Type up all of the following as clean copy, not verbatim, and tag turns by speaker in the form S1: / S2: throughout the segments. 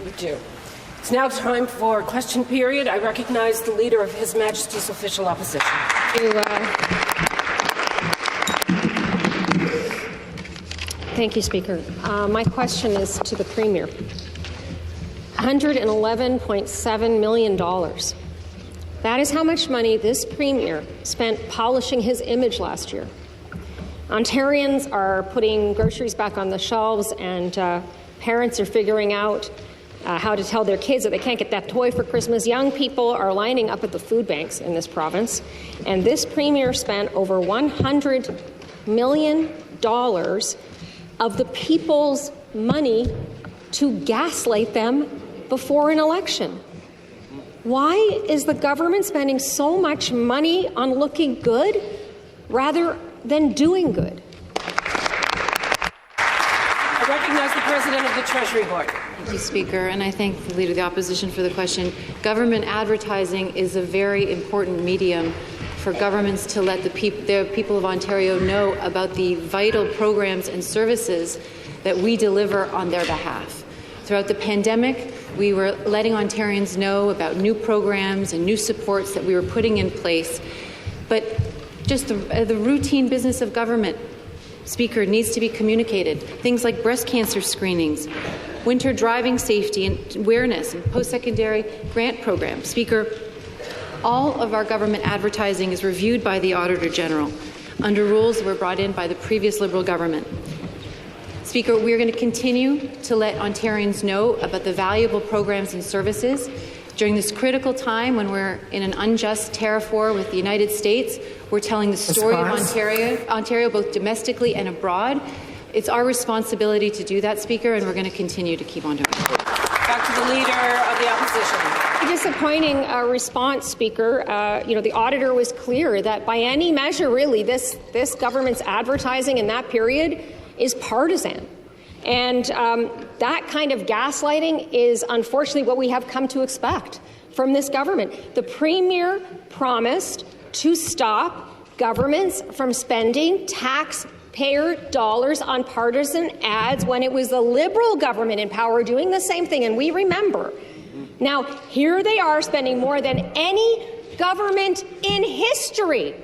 S1: We do. It's now time for question period. I recognize the Leader of His Majesty's Official Opposition.
S2: Thank you, Speaker. My question is to the Premier. $111.7 million. That is how much money this Premier spent polishing his image last year. Ontarians are putting groceries back on the shelves, and parents are figuring out how to tell their kids that they can't get that toy for Christmas. Young people are lining up at the food banks in this province, and this Premier spent over $100 million of the people's money to gaslight them before an election. Why is the government spending so much money on looking good rather than doing good?
S1: I recognize the President of the Treasury Board.
S3: Thank you, Speaker, and I thank the Leader of the Opposition for the question. Government advertising is a very important medium for governments to let the people of Ontario know about the vital programs and services that we deliver on their behalf. Throughout the pandemic, we were letting Ontarians know about new programs and new supports that we were putting in place. But just the routine business of government, Speaker, needs to be communicated. Things like breast cancer screenings, winter driving safety and awareness, and post-secondary grant programs. Speaker, all of our government advertising is reviewed by the Auditor General under rules that were brought in by the previous Liberal government. Speaker, we are going to continue to let Ontarians know about the valuable programs and services. During this critical time when we're in an unjust tariff war with the United States, we're telling the story of Ontario both domestically and abroad. It's our responsibility to do that, Speaker, and we're going to continue to keep on doing it.
S1: Back to the Leader of the Opposition.
S2: A disappointing response, Speaker. The auditor was clear that by any measure, really, this government's advertising in that period is partisan. And that kind of gaslighting is unfortunately what we have come to expect from this government. The Premier promised to stop governments from spending taxpayer dollars on partisan ads when it was the Liberal government in power doing the same thing, and we remember. Now, here they are spending more than any government in history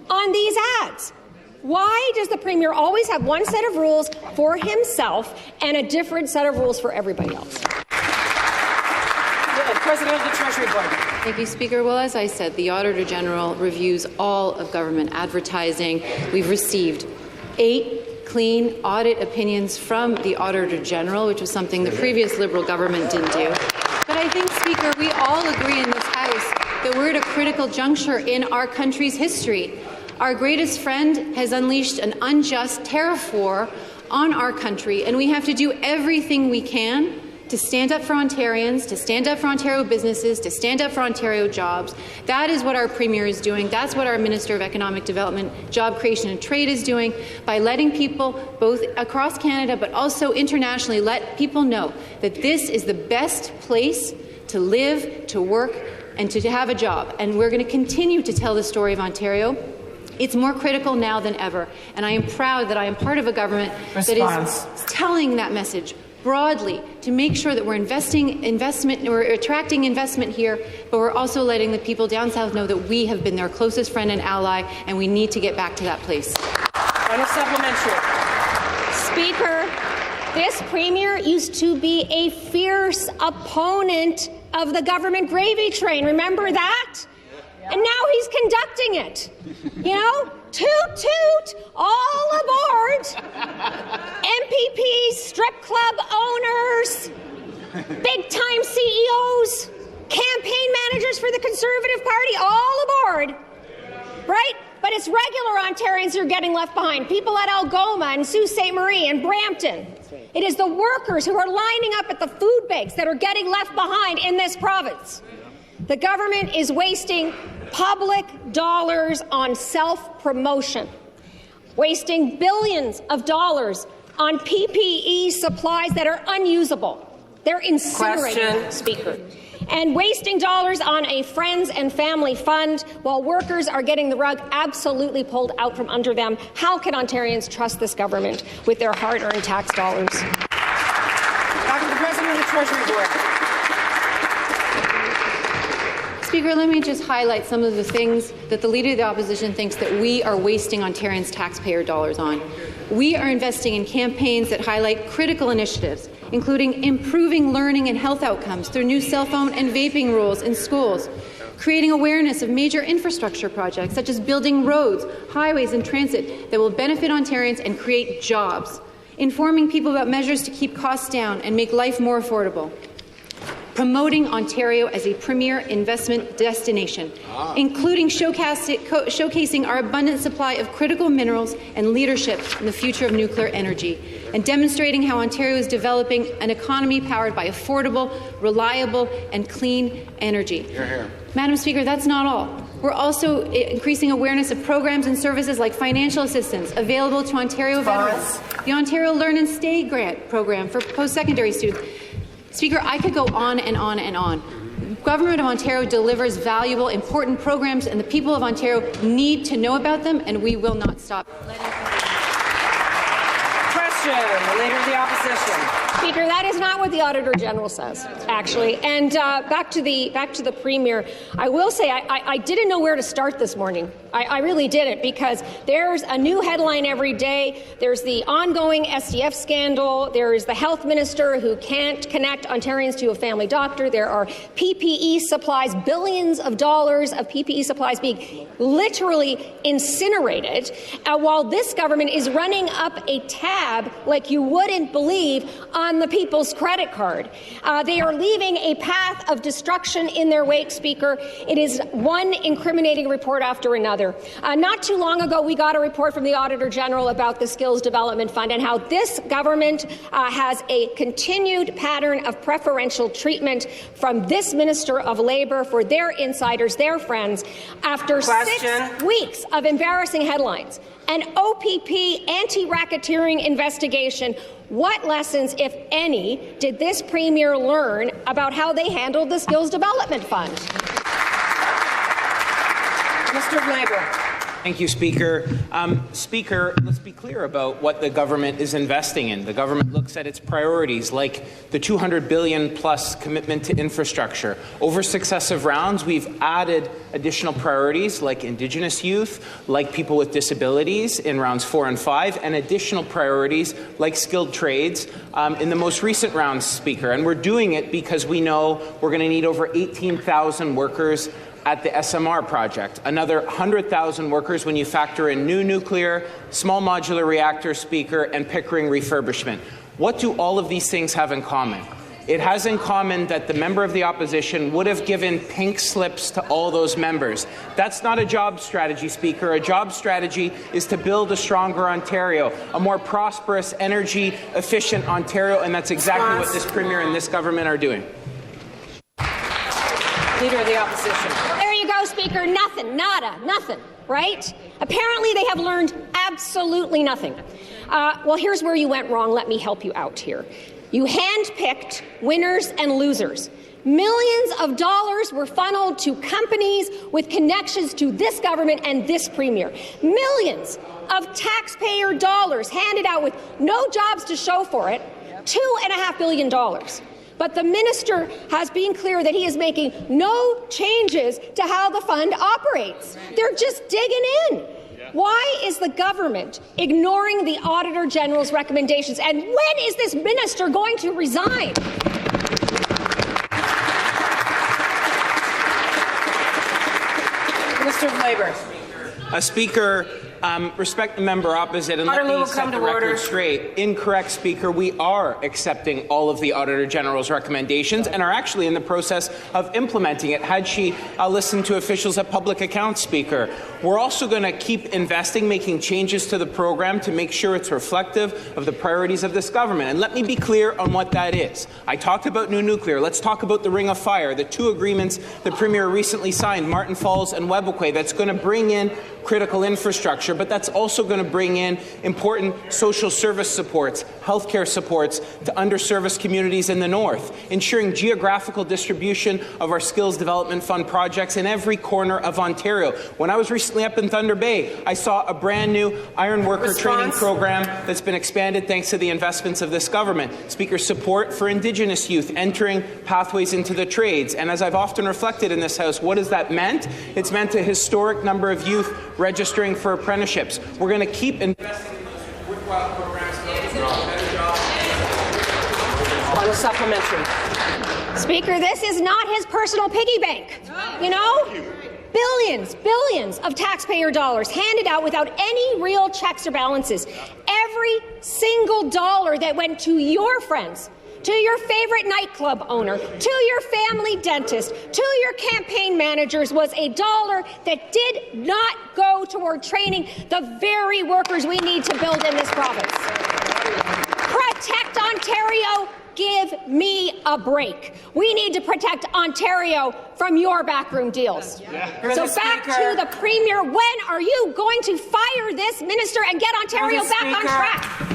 S2: on these ads. Why does the Premier always have one set of rules for himself and a different set of rules for everybody else?
S1: President of the Treasury Board.
S3: Thank you, Speaker. Well, as I said, the Auditor General reviews all of government advertising. We've received 8 clean audit opinions from the Auditor General, which was something the previous Liberal government didn't do. But I think, Speaker, we all agree in this House that we're at a critical juncture in our country's history. Our greatest friend has unleashed an unjust tariff war on our country, and we have to do everything we can to stand up for Ontarians, to stand up for Ontario businesses, to stand up for Ontario jobs. That is what our Premier is doing. That's what our Minister of Economic Development, Job Creation and Trade is doing by letting people, both across Canada but also internationally, let people know that this is the best place to live, to work, and to have a job. And we're going to continue to tell the story of Ontario. It's more critical now than ever, and I am proud that I am part of a government that is telling that message broadly to make sure that we're we're attracting investment here, but we're also letting the people down south know that we have been their closest friend and ally, and we need to get back to that place.
S1: Final supplementary.
S2: Speaker, this Premier used to be a fierce opponent of the government gravy train. Remember that? And now he's conducting it. Toot, toot, all aboard. MPPs, strip club owners, big-time CEOs, campaign managers for the Conservative Party, all aboard. Right? But it's regular Ontarians who are getting left behind. People at Algoma and Sault Ste. Marie and Brampton. It is the workers who are lining up at the food banks that are getting left behind in this province. The government is wasting public dollars on self-promotion, wasting billions of dollars on PPE supplies that are unusable. They're incinerated, Speaker. And wasting dollars on a friends and family fund while workers are getting the rug absolutely pulled out from under them. How can Ontarians trust this government with their hard-earned tax dollars?
S1: Back to the President of the Treasury Board.
S3: Speaker, let me just highlight some of the things that the Leader of the Opposition thinks that we are wasting Ontarians' taxpayer dollars on. We are investing in campaigns that highlight critical initiatives, including improving learning and health outcomes through new cell phone and vaping rules in schools, creating awareness of major infrastructure projects such as building roads, highways and transit that will benefit Ontarians and create jobs, informing people about measures to keep costs down and make life more affordable, promoting Ontario as a premier investment destination, including showcasing our abundant supply of critical minerals and leadership in the future of nuclear energy, and demonstrating how Ontario is developing an economy powered by affordable, reliable, and clean energy.
S4: Hear, hear.
S3: Madam Speaker, that's not all. We're also increasing awareness of programs and services like financial assistance available to Ontario veterans, the Ontario Learn and Stay grant program for post-secondary students. Speaker, I could go on and on and on. The Government of Ontario delivers valuable, important programs, and the people of Ontario need to know about them, and we will not stop.
S1: Question, the Leader of the Opposition.
S2: Speaker, that is not what the Auditor General says, actually. And back to the Premier, I will say I didn't know where to start this morning. I really didn't, because there's a new headline every day. There's the ongoing SDF scandal. There is the health minister who can't connect Ontarians to a family doctor. There are PPE supplies, billions of dollars of PPE supplies being literally incinerated, while this government is running up a tab like you wouldn't believe on the people's credit card. They are leaving a path of destruction in their wake, Speaker. It is one incriminating report after another. Not too long ago, we got a report from the Auditor General about the Skills Development Fund and how this government has a continued pattern of preferential treatment from this Minister of Labour for their insiders, their friends, after 6 weeks of embarrassing headlines. An OPP anti-racketeering investigation. What lessons, if any, did this Premier learn about how they handled the Skills Development Fund?
S1: Minister of Labour.
S4: Thank you, Speaker. Speaker, let's be clear about what the government is investing in. The government looks at its priorities, like the $200 billion-plus commitment to infrastructure. Over successive rounds, we've added additional priorities like Indigenous youth, like people with disabilities in rounds 4 and 5, and additional priorities like skilled trades in the most recent rounds, Speaker. And we're doing it because we know we're going to need over 18,000 workers at the SMR project, another 100,000 workers when you factor in new nuclear, small modular reactor, Speaker, and Pickering refurbishment. What do all of these things have in common? It has in common that the member of the opposition would have given pink slips to all those members. That's not a job strategy, Speaker. A job strategy is to build a stronger Ontario, a more prosperous, energy-efficient Ontario, and that's exactly what this Premier and this government are doing.
S1: Leader of the Opposition.
S2: There you go, Speaker. Nothing, nada, nothing, right? Apparently they have learned absolutely nothing. Well, here's where you went wrong. Let me help you out here. You handpicked winners and losers. Millions of dollars were funneled to companies with connections to this government and this Premier. Millions of taxpayer dollars handed out with no jobs to show for it. $2.5 billion. But the minister has been clear that he is making no changes to how the fund operates. They're just digging in. Why is the government ignoring the Auditor General's recommendations? And when is this minister going to resign?
S1: Minister of Labour.
S4: Speaker, respect the member opposite and let me set the record straight. Incorrect, Speaker. We are accepting all of the Auditor General's recommendations and are actually in the process of implementing it, had she listened to officials at Public Accounts, Speaker. We're also going to keep investing, making changes to the program to make sure it's reflective of the priorities of this government. And let me be clear on what that is. I talked about new nuclear. Let's talk about the Ring of Fire, the 2 agreements the Premier recently signed, Martin Falls and Webequie, that's going to bring in critical infrastructure, but that's also going to bring in important social service supports, healthcare supports to underserviced communities in the north, ensuring geographical distribution of our Skills Development Fund projects in every corner of Ontario. When I was recently up in Thunder Bay, I saw a brand new iron worker training program that's been expanded thanks to the investments of this government. Speaker, support for Indigenous youth entering pathways into the trades. And as I've often reflected in this House, what has that meant? It's meant a historic number of youth registering for apprenticeships. We're going to keep investing in those worthwhile programs to make better jobs.
S1: On a supplementary.
S2: Speaker, this is not his personal piggy bank. You know? Billions of taxpayer dollars handed out without any real checks or balances. Every single dollar that went to your friends, to your favorite nightclub owner, to your family dentist, to your campaign managers was a dollar that did not go toward training the very workers we need to build in this province. Protect Ontario. Give me a break. We need to protect Ontario from your backroom deals. So back to the Premier. When are you going to fire this minister and get Ontario back on track?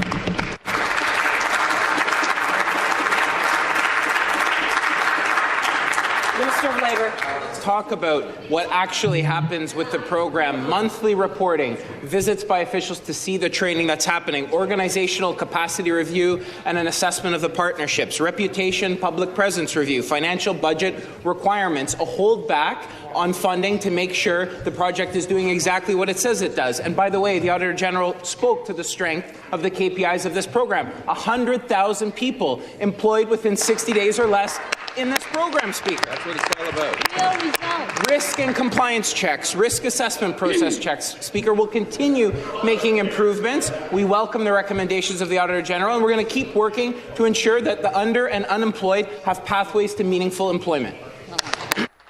S1: Minister of Labour.
S4: Let's talk about what actually happens with the program. Monthly reporting, visits by officials to see the training that's happening, organizational capacity review and an assessment of the partnerships, reputation, public presence review, financial budget requirements, a holdback on funding to make sure the project is doing exactly what it says it does. And by the way, the Auditor General spoke to the strength of the KPIs of this program. 100,000 people employed within 60 days or less in this program, Speaker. That's what it's all about. Risk and compliance checks, risk assessment process checks. Speaker, we'll continue making improvements. We welcome the recommendations of the Auditor General, and we're going to keep working to ensure that the under and unemployed have pathways to meaningful employment.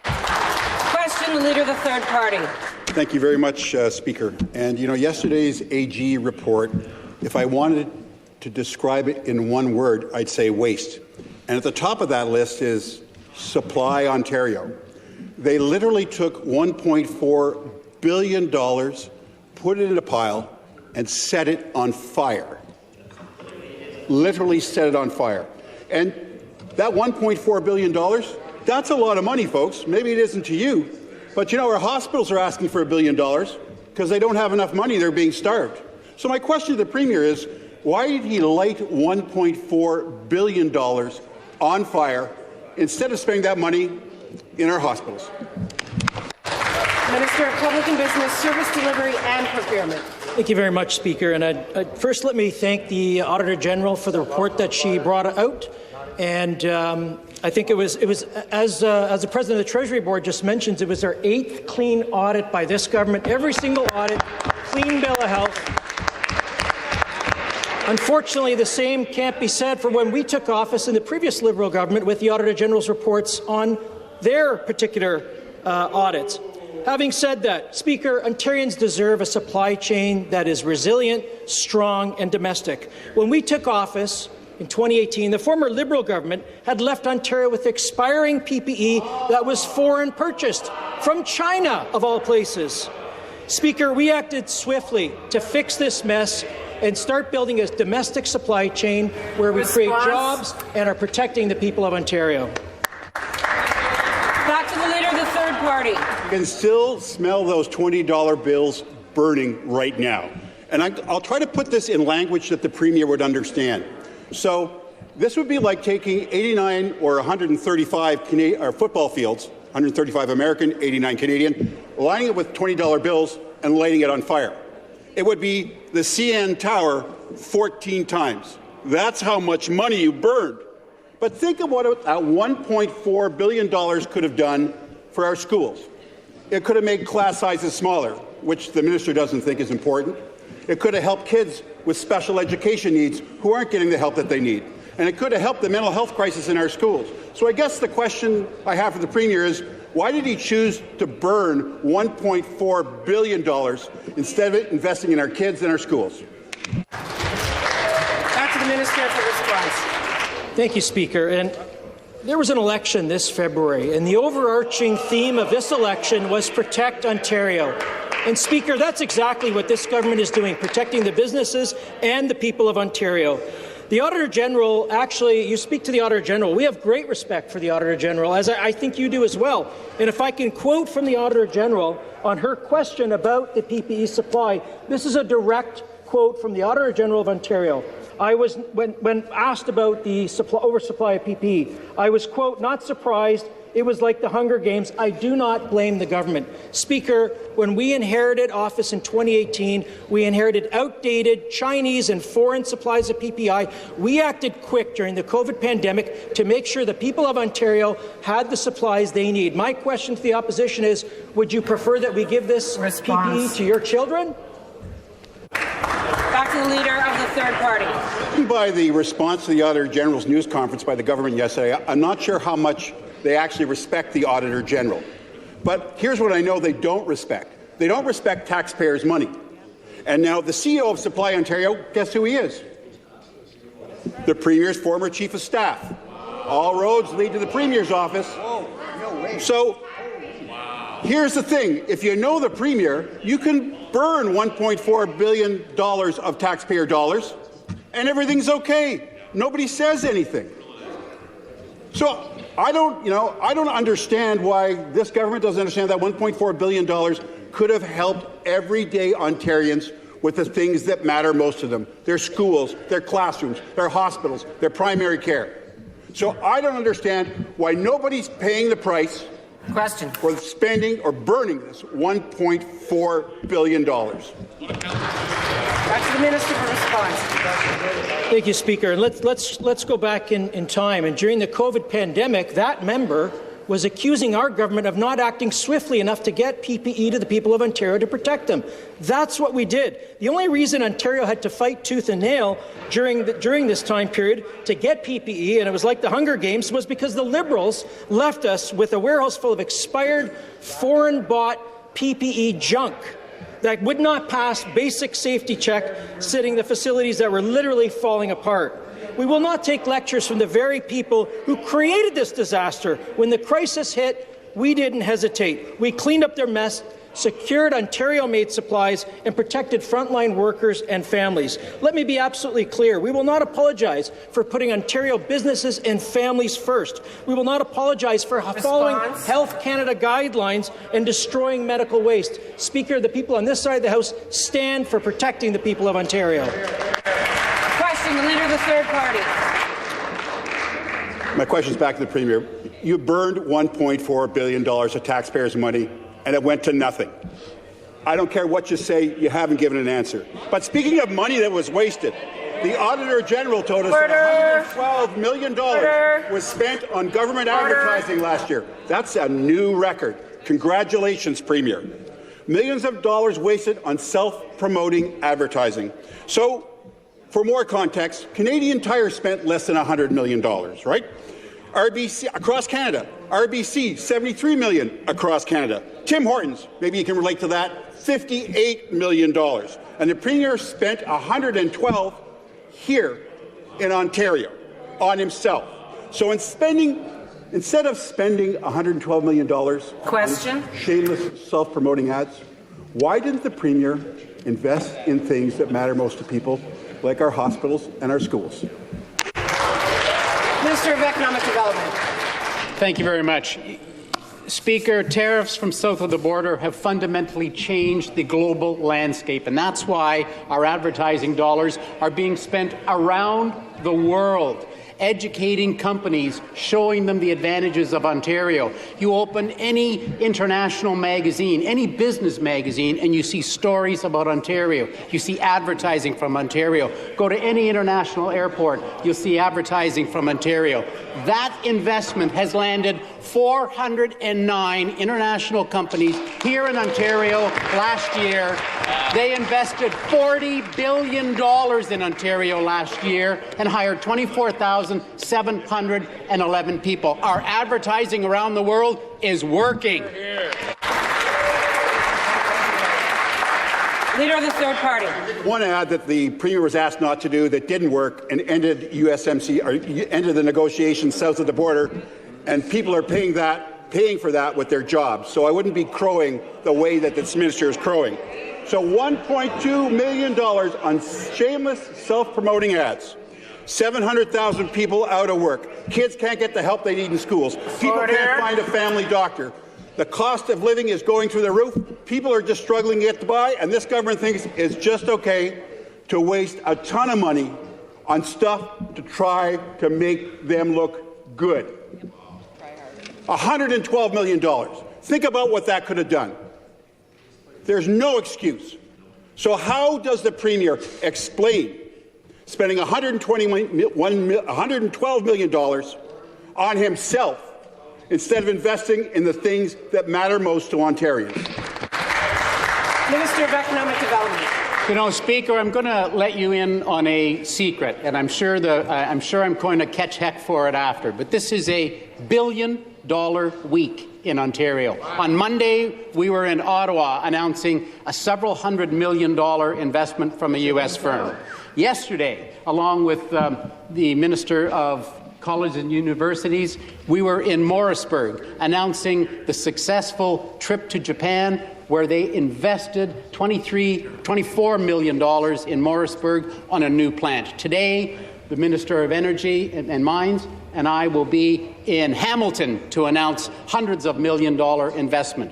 S1: Question, the Leader of the Third Party.
S5: Thank you very much, Speaker. And, yesterday's AG report, if I wanted to describe it in one word, I'd say waste. And at the top of that list is Supply Ontario. They literally took $1.4 billion, put it in a pile, and set it on fire. Literally set it on fire. And that $1.4 billion, that's a lot of money, folks. Maybe it isn't to you. But, our hospitals are asking for $1 billion because they don't have enough money. They're being starved. So my question to the Premier is, why did he light $1.4 billion on fire instead of spending that money in our hospitals?
S1: Minister of Public and Business, Service Delivery and Procurement.
S6: Thank you very much, Speaker. And first, let me thank the Auditor General for the report that she brought out. And I think it was as the President of the Treasury Board just mentioned, it was our 8th clean audit by this government. Every single audit, clean bill of health. Unfortunately, the same can't be said for when we took office in the previous Liberal government with the Auditor General's reports on their particular audits. Having said that, Speaker, Ontarians deserve a supply chain that is resilient, strong and domestic. When we took office in 2018, the former Liberal government had left Ontario with expiring PPE that was foreign purchased from China, of all places. Speaker, we acted swiftly to fix this mess and start building a domestic supply chain where we create jobs and are protecting the people of Ontario.
S1: Back to the Leader of the Third Party.
S5: You can still smell those $20 bills burning right now. And I'll try to put this in language that the Premier would understand. So this would be like taking 89 or 135 football fields, 135 American, 89 Canadian, lining it with $20 bills and lighting it on fire. It would be the CN Tower 14 times. That's how much money you burned. But think of what that $1.4 billion could have done for our schools. It could have made class sizes smaller, which the minister doesn't think is important. It could have helped kids with special education needs who aren't getting the help that they need. And it could have helped the mental health crisis in our schools. So I guess the question I have for the Premier is, why did he choose to burn $1.4 billion instead of investing in our kids and our schools?
S1: Back to the Minister for response.
S6: Thank you, Speaker. And there was an election this February, and the overarching theme of this election was Protect Ontario. And, Speaker, that's exactly what this government is doing, protecting the businesses and the people of Ontario. The Auditor General, actually, you speak to the Auditor General. We have great respect for the Auditor General, as I think you do as well. And if I can quote from the Auditor General on her question about the PPE supply, this is a direct quote from the Auditor General of Ontario. When asked about the oversupply of PPE, I was, quote, not surprised. It was like the Hunger Games. I do not blame the government. Speaker, when we inherited office in 2018, we inherited outdated Chinese and foreign supplies of PPE. We acted quick during the COVID pandemic to make sure the people of Ontario had the supplies they need. My question to the opposition is, would you prefer that we give this PPE to your children?
S1: Back to the Leader of the Third Party.
S5: By the response to the Auditor General's news conference by the government yesterday, I'm not sure how much they actually respect the Auditor General. But here's what I know they don't respect. They don't respect taxpayers' money. And now the CEO of Supply Ontario, guess who he is? The Premier's former Chief of Staff. All roads lead to the Premier's office. So here's the thing. If you know the Premier, you can burn $1.4 billion of taxpayer dollars, and everything's okay. Nobody says anything. So I don't understand why this government doesn't understand that $1.4 billion could have helped everyday Ontarians with the things that matter most to them: their schools, their classrooms, their hospitals, their primary care. So I don't understand why nobody's paying the price for spending or burning this $1.4 billion.
S1: Back to the Minister for response.
S6: Thank you, Speaker. Let's go back in time. And during the COVID pandemic, that member was accusing our government of not acting swiftly enough to get PPE to the people of Ontario to protect them. That's what we did. The only reason Ontario had to fight tooth and nail during this time period to get PPE, and it was like the Hunger Games, was because the Liberals left us with a warehouse full of expired, foreign-bought PPE junk that would not pass basic safety check, sitting in the facilities that were literally falling apart. We will not take lectures from the very people who created this disaster. When the crisis hit, we didn't hesitate. We cleaned up their mess, secured Ontario-made supplies, and protected frontline workers and families. Let me be absolutely clear. We will not apologize for putting Ontario businesses and families first. We will not apologize for following Health Canada guidelines and destroying medical waste. Speaker, the people on this side of the House stand for protecting the people of Ontario.
S1: Question, the Leader of the Third Party.
S5: My question is back to the Premier. You burned $1.4 billion of taxpayers' money, and it went to nothing. I don't care what you say, you haven't given an answer. But speaking of money that was wasted, the Auditor General told us that $112 million was spent on government advertising last year. That's a new record. Congratulations, Premier. Millions of dollars wasted on self-promoting advertising. So, for more context, Canadian Tire spent less than $100 million, right? RBC across Canada, RBC $73 million across Canada. Tim Hortons, maybe you can relate to that, $58 million. And the Premier spent $112 here in Ontario on himself. So instead of spending $112 million on shameless self-promoting ads, why didn't the Premier invest in things that matter most to people, like our hospitals and our schools?
S1: Minister of Economic Development.
S7: Thank you very much. Speaker, tariffs from south of the border have fundamentally changed the global landscape, and that's why our advertising dollars are being spent around the world, educating companies, showing them the advantages of Ontario. You open any international magazine, any business magazine, and you see stories about Ontario. You see advertising from Ontario. Go to any international airport, you'll see advertising from Ontario. That investment has landed 409 international companies here in Ontario last year. They invested $40 billion in Ontario last year and hired 24,711 people. Our advertising around the world is working.
S1: Leader of the Third Party.
S5: One ad that the Premier was asked not to do that didn't work and ended USMC or ended the negotiations south of the border, and people are paying that paying for that with their jobs. So I wouldn't be crowing the way that this minister is crowing. So $1.2 million on shameless self-promoting ads. 700,000 people out of work. Kids can't get the help they need in schools. People can't find a family doctor. The cost of living is going through the roof. People are just struggling to get by, and this government thinks it's just okay to waste a ton of money on stuff to try to make them look good. $112 million. Think about what that could have done. There's no excuse. So how does the Premier explain spending $112 million on himself instead of investing in the things that matter most to Ontarians?
S1: Minister of Economic Development.
S7: You know, Speaker, I'm going to let you in on a secret, and I'm sure I'm going to catch heck for it after. But this is a $1 billion week in Ontario. On Monday, we were in Ottawa announcing a several $100 million investment from a U.S. firm. Yesterday, along with the Minister of Colleges and Universities, we were in Morrisburg announcing the successful trip to Japan, where they invested $24 million in Morrisburg on a new plant. Today, the Minister of Energy and Mines and I will be in Hamilton to announce hundreds of million-dollar investment.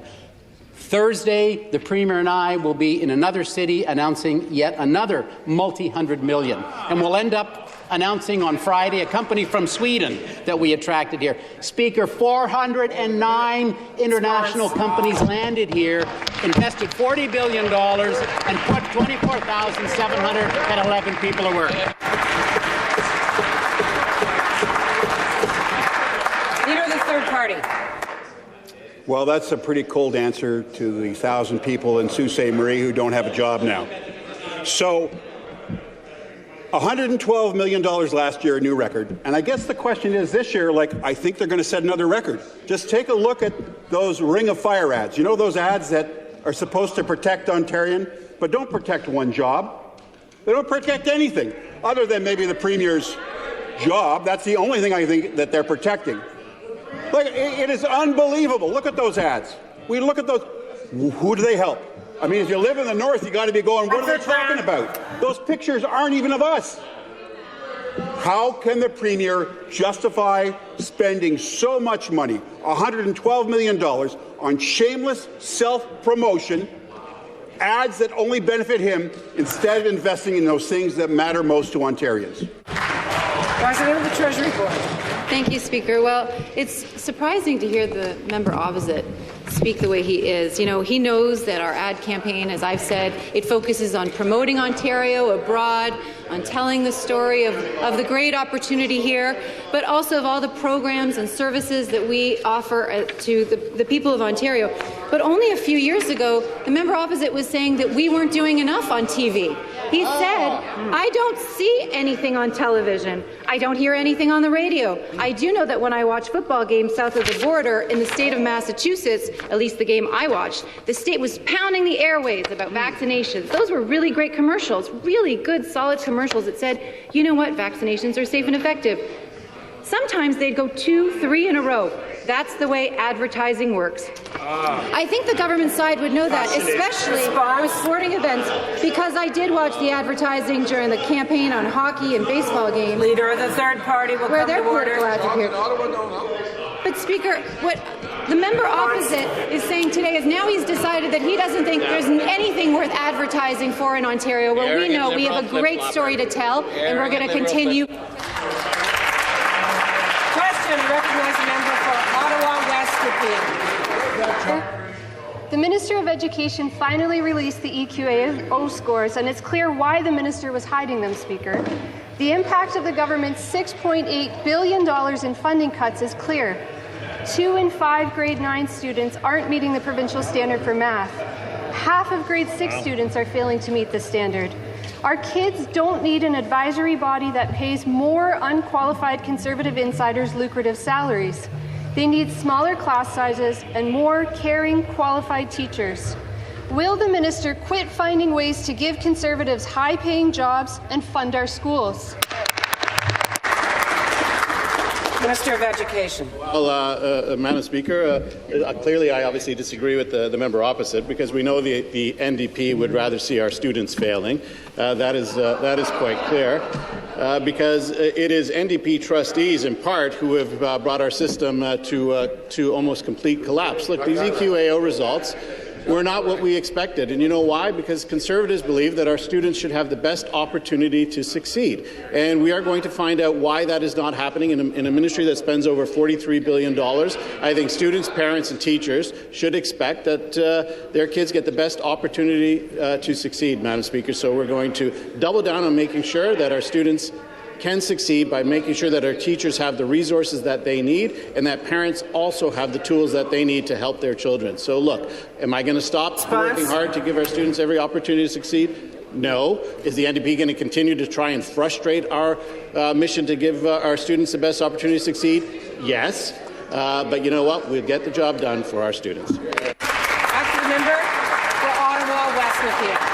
S7: Thursday, the Premier and I will be in another city announcing yet another multi-hundred million. And we'll end up announcing on Friday a company from Sweden that we attracted here. Speaker, 409 international companies landed here, invested $40 billion, and put 24,711 people to work.
S1: Leader of the third party.
S5: Well, that's a pretty cold answer to the 1,000 people in Sault Ste. Marie who don't have a job now. So, $112 million last year, a new record. And I guess the question is this year, I think they're going to set another record. Just take a look at those Ring of Fire ads. You know those ads that are supposed to protect Ontarian, but don't protect one job? They don't protect anything, other than maybe the Premier's job. That's the only thing I think that they're protecting. It is unbelievable. Look at those ads. We look at those. Who do they help? I mean, if you live in the north, you got to be going, what are they talking about? Those pictures aren't even of us. How can the Premier justify spending so much money, $112 million, on shameless self-promotion, ads that only benefit him, instead of investing in those things that matter most to Ontarians?
S1: President of the Treasury Board.
S3: Thank you, Speaker. Well, it's surprising to hear the member opposite speak the way he is. You know, he knows that our ad campaign, as I've said, it focuses on promoting Ontario abroad, on telling the story of the great opportunity here, but also of all the programs and services that we offer to the people of Ontario. But only a few years ago, the member opposite was saying that we weren't doing enough on TV. He said, I don't see anything on television. I don't hear anything on the radio. I do know that when I watch football games south of the border in the state of Massachusetts, at least the game I watched, the state was pounding the airwaves about vaccinations. Those were really great commercials, really good, solid commercials that said, you know what, vaccinations are safe and effective. Sometimes they'd go 2, 3 in a row. That's the way advertising works. I think the government side would know that, especially with sporting events, because I did watch the advertising during the campaign on hockey and baseball games.
S1: Leader of the third party will
S3: where
S1: come
S3: their
S1: to order.
S3: political ads appear. But, Speaker, what the member opposite is saying today is now he's decided that he doesn't think there's anything worth advertising for in Ontario, where we know we have a great story to tell, and we're going to continue.
S1: Recognize the member for Ottawa West Nepean.
S8: The Minister of Education finally released the EQAO scores, and it's clear why the minister was hiding them, Speaker. The impact of the government's $6.8 billion in funding cuts is clear. 2 in 5 grade 9 students aren't meeting the provincial standard for math. Half of grade 6 students are failing to meet the standard. Our kids don't need an advisory body that pays more unqualified Conservative insiders lucrative salaries. They need smaller class sizes and more caring, qualified teachers. Will the minister quit finding ways to give Conservatives high-paying jobs and fund our schools?
S1: Minister of Education.
S9: Well, Madam Speaker, clearly I obviously disagree with the member opposite, because we know the NDP would rather see our students failing. That is quite clear, because it is NDP trustees in part who have brought our system to almost complete collapse. Look, these EQAO results were not what we expected. And you know why? Because Conservatives believe that our students should have the best opportunity to succeed. And we are going to find out why that is not happening in a ministry that spends over $43 billion. I think students, parents and teachers should expect that their kids get the best opportunity to succeed, Madam Speaker. So we're going to double down on making sure that our students can succeed by making sure that our teachers have the resources that they need and that parents also have the tools that they need to help their children. So look, am I going to stop working hard to give our students every opportunity to succeed? No. Is the NDP going to continue to try and frustrate our mission to give our students the best opportunity to succeed? Yes. But you know what? We'll get the job done for our students.
S1: Active member for Ottawa West Nepean.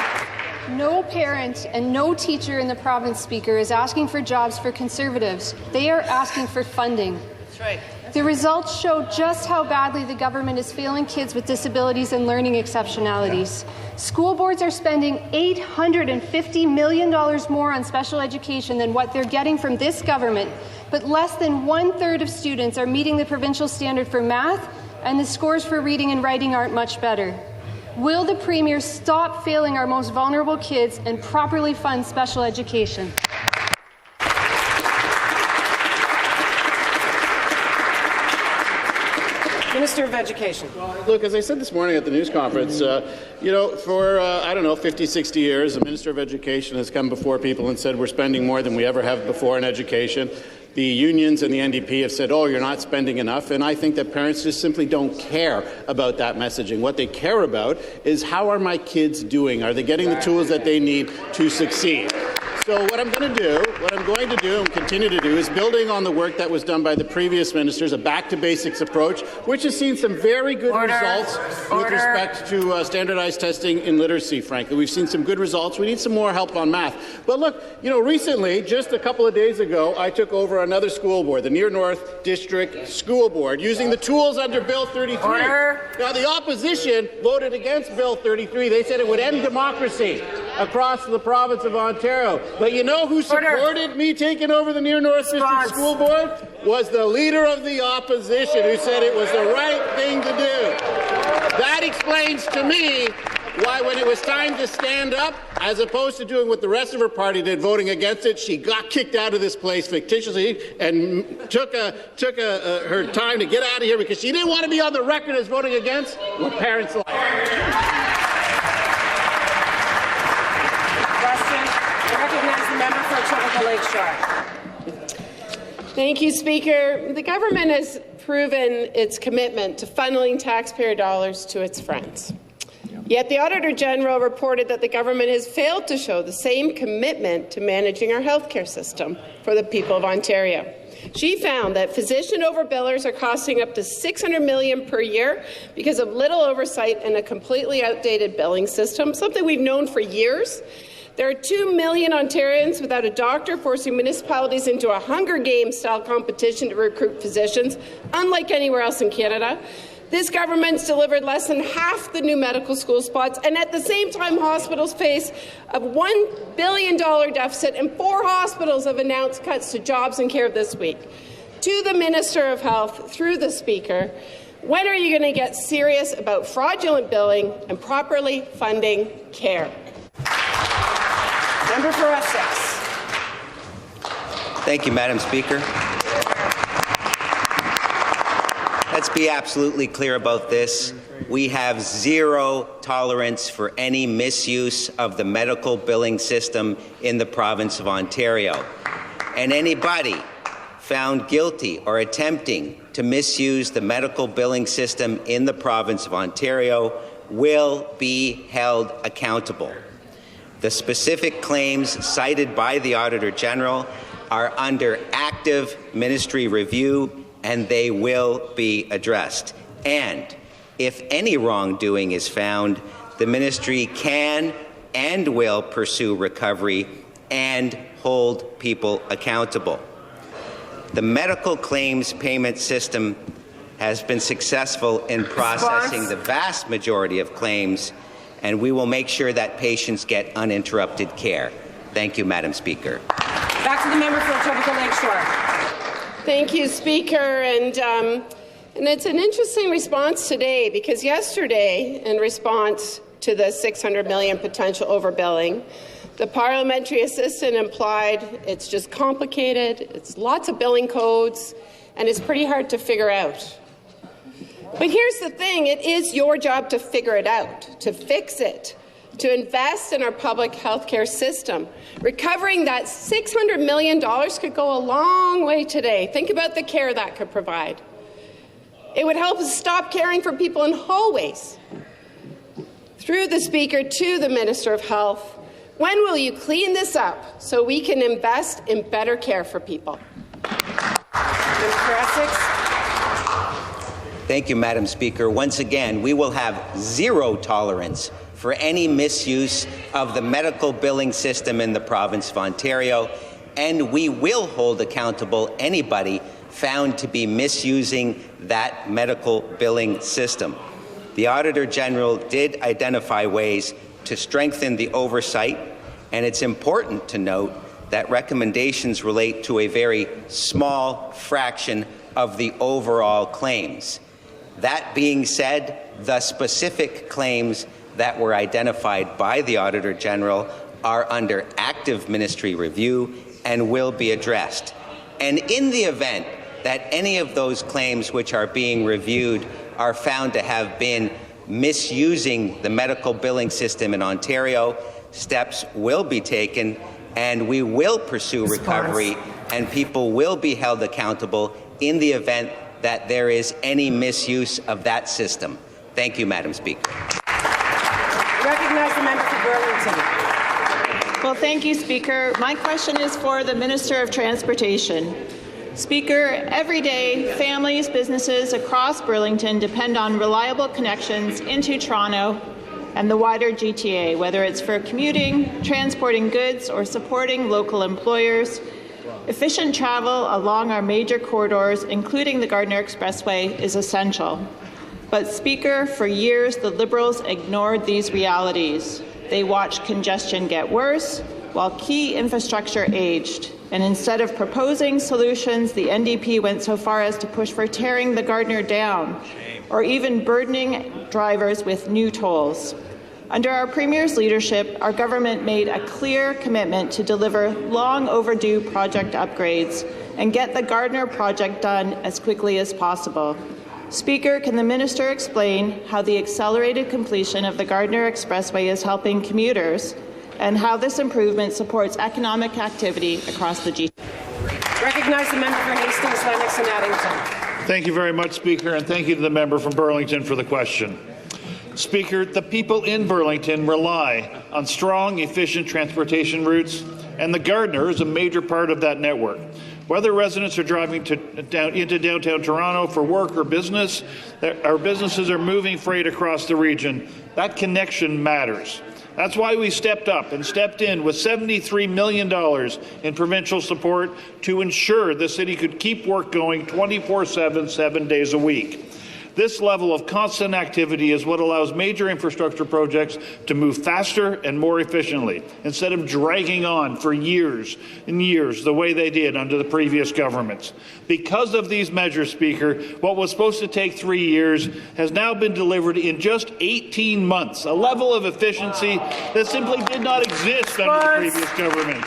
S8: No parent and no teacher in the province, Speaker, is asking for jobs for Conservatives. They are asking for funding.
S1: That's right.
S8: The results show just how badly the government is failing kids with disabilities and learning exceptionalities. School boards are spending $850 million more on special education than what they're getting from this government, but less than 1/3 of students are meeting the provincial standard for math, and the scores for reading and writing aren't much better. Will the Premier stop failing our most vulnerable kids and properly fund special education?
S1: Minister of Education.
S9: Look, as I said this morning at the news conference, for, 50, 60 years, the Minister of Education has come before people and said we're spending more than we ever have before in education. The unions and the NDP have said, oh, you're not spending enough, and I think that parents just simply don't care about that messaging. What they care about is, how are my kids doing? Are they getting the tools that they need to succeed? So what I'm going to do and continue to do is building on the work that was done by the previous ministers, a back-to-basics approach, which has seen some very good results with respect to standardized testing in literacy, frankly. We've seen some good results. We need some more help on math. But look, recently, just a couple of days ago, I took over another school board, the Near North District School Board, using the tools under Bill 33. Now, the opposition voted against Bill 33. They said it would end democracy across the province of Ontario. But you know who supported me taking over the Near North District School Board? Was the Leader of the Opposition, who said it was the right thing to do. That explains to me why, when it was time to stand up, as opposed to doing what the rest of her party did, voting against it, she got kicked out of this place fictitiously and took her time to get out of here because she didn't want to be on the record as voting against what parents like.
S10: Thank you, Speaker. The government has proven its commitment to funneling taxpayer dollars to its friends. Yet the Auditor General reported that the government has failed to show the same commitment to managing our healthcare system for the people of Ontario. She found that physician overbillers are costing up to $600 million per year because of little oversight and a completely outdated billing system, something we've known for years. There are 2 million Ontarians without a doctor, forcing municipalities into a Hunger Games-style competition to recruit physicians, unlike anywhere else in Canada. This government's delivered less than half the new medical school spots, and at the same time, hospitals face a $1 billion deficit, and 4 hospitals have announced cuts to jobs and care this week. To the Minister of Health, through the Speaker, when are you going to get serious about fraudulent billing and properly funding care?
S1: Member for Essex.
S11: Thank you, Madam Speaker. Let's be absolutely clear about this. We have zero tolerance for any misuse of the medical billing system in the province of Ontario. And anybody found guilty or attempting to misuse the medical billing system in the province of Ontario will be held accountable. The specific claims cited by the Auditor General are under active ministry review, and they will be addressed. And if any wrongdoing is found, the ministry can and will pursue recovery and hold people accountable. The medical claims payment system has been successful in processing the vast majority of claims, and we will make sure that patients get uninterrupted care. Thank you, Madam Speaker.
S1: Back to the member for Etobicoke Lakeshore.
S10: Thank you, Speaker. And it's an interesting response today, because yesterday, in response to the $600 million potential overbilling, the parliamentary assistant implied it's just complicated, it's lots of billing codes, and it's pretty hard to figure out. But here's the thing, it is your job to figure it out, to fix it, to invest in our public health care system. Recovering that $600 million could go a long way today. Think about the care that could provide. It would help us stop caring for people in hallways. Through the Speaker to the Minister of Health, when will you clean this up so we can invest in better care for people?
S11: Thank you, Madam Speaker. Once again, we will have zero tolerance for any misuse of the medical billing system in the province of Ontario, and we will hold accountable anybody found to be misusing that medical billing system. The Auditor General did identify ways to strengthen the oversight, and it's important to note that recommendations relate to a very small fraction of the overall claims. That being said, the specific claims that were identified by the Auditor General are under active ministry review and will be addressed. And in the event that any of those claims which are being reviewed are found to have been misusing the medical billing system in Ontario, steps will be taken, and we will pursue recovery, and people will be held accountable in the event that there is any misuse of that system. Thank you, Madam Speaker.
S1: Recognize the member for Burlington.
S12: Well, thank you, Speaker. My question is for the Minister of Transportation. Speaker, every day, families, businesses across Burlington depend on reliable connections into Toronto and the wider GTA, whether it's for commuting, transporting goods, or supporting local employers. Efficient travel along our major corridors, including the Gardiner Expressway, is essential. But, Speaker, for years the Liberals ignored these realities. They watched congestion get worse while key infrastructure aged. And instead of proposing solutions, the NDP went so far as to push for tearing the Gardiner down, or even burdening drivers with new tolls. Under our Premier's leadership, our government made a clear commitment to deliver long overdue project upgrades and get the Gardiner project done as quickly as possible. Speaker, can the Minister explain how the accelerated completion of the Gardiner Expressway is helping commuters and how this improvement supports economic activity across the GTA?
S1: Recognize the member for Hastings, Lennox and Addington.
S13: Thank you very much, Speaker, and thank you to the member from Burlington for the question. Speaker, the people in Burlington rely on strong, efficient transportation routes, and the Gardiner is a major part of that network. Whether residents are driving into downtown Toronto for work or business, our businesses are moving freight across the region. That connection matters. That's why we stepped up and stepped in with $73 million in provincial support to ensure the city could keep work going 24/7, 7 days a week. This level of constant activity is what allows major infrastructure projects to move faster and more efficiently, instead of dragging on for years and years the way they did under the previous governments. Because of these measures, Speaker, what was supposed to take 3 years has now been delivered in just 18 months, a level of efficiency that simply did not exist under the previous government.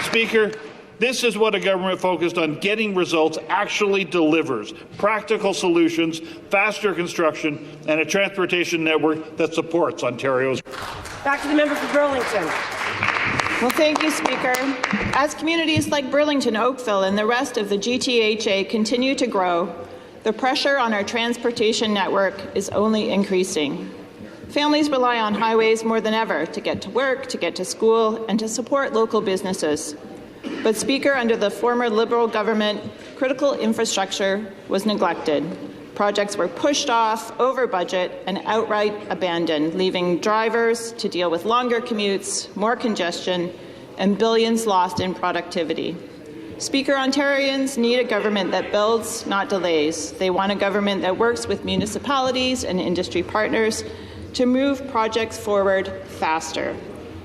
S13: Speaker, this is what a government focused on getting results actually delivers: practical solutions, faster construction, and a transportation network that supports Ontario's.
S1: Back to the member for Burlington.
S12: Well, thank you, Speaker. As communities like Burlington, Oakville, and the rest of the GTHA continue to grow, the pressure on our transportation network is only increasing. Families rely on highways more than ever to get to work, to get to school, and to support local businesses. But, Speaker, under the former Liberal government, critical infrastructure was neglected. Projects were pushed off, over budget, and outright abandoned, leaving drivers to deal with longer commutes, more congestion, and billions lost in productivity. Speaker, Ontarians need a government that builds, not delays. They want a government that works with municipalities and industry partners to move projects forward faster.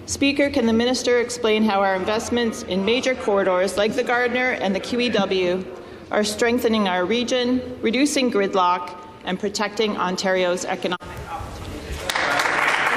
S12: Speaker, can the minister explain how our investments in major corridors like the Gardiner and the QEW are strengthening our region, reducing gridlock, and protecting Ontario's economic?